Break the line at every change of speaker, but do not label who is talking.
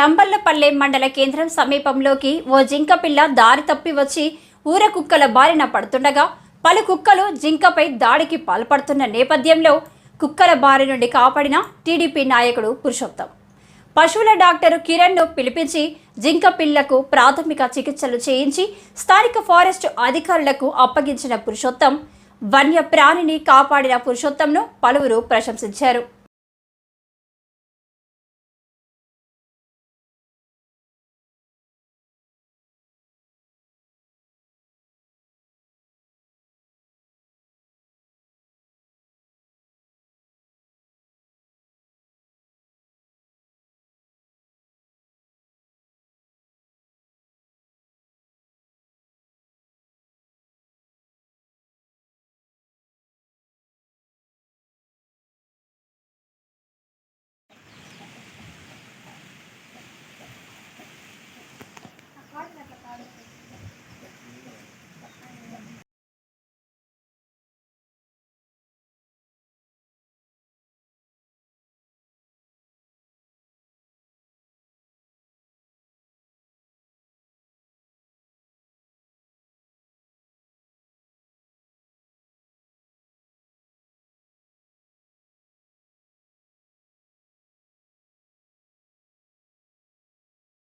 తంబళ్లపల్లె మండల కేంద్రం సమీపంలోకి ఓ జింక పిల్ల దారి తప్పి వచ్చి ఊర కుక్కల బారిన పడుతుండగా పలు కుక్కలు జింకపై దాడికి పాల్పడుతున్న నేపథ్యంలో కుక్కల బారి నుండి కాపాడిన టీడీపీ నాయకుడు పురుషోత్తం పశువుల డాక్టర్ కిరణ్ను పిలిపించి జింక పిల్లకు ప్రాథమిక చికిత్సలు చేయించి స్థానిక ఫారెస్ట్ అధికారులకు అప్పగించిన పురుషోత్తం వన్య ప్రాణిని కాపాడిన పురుషోత్తంను పలువురు ప్రశంసించారు.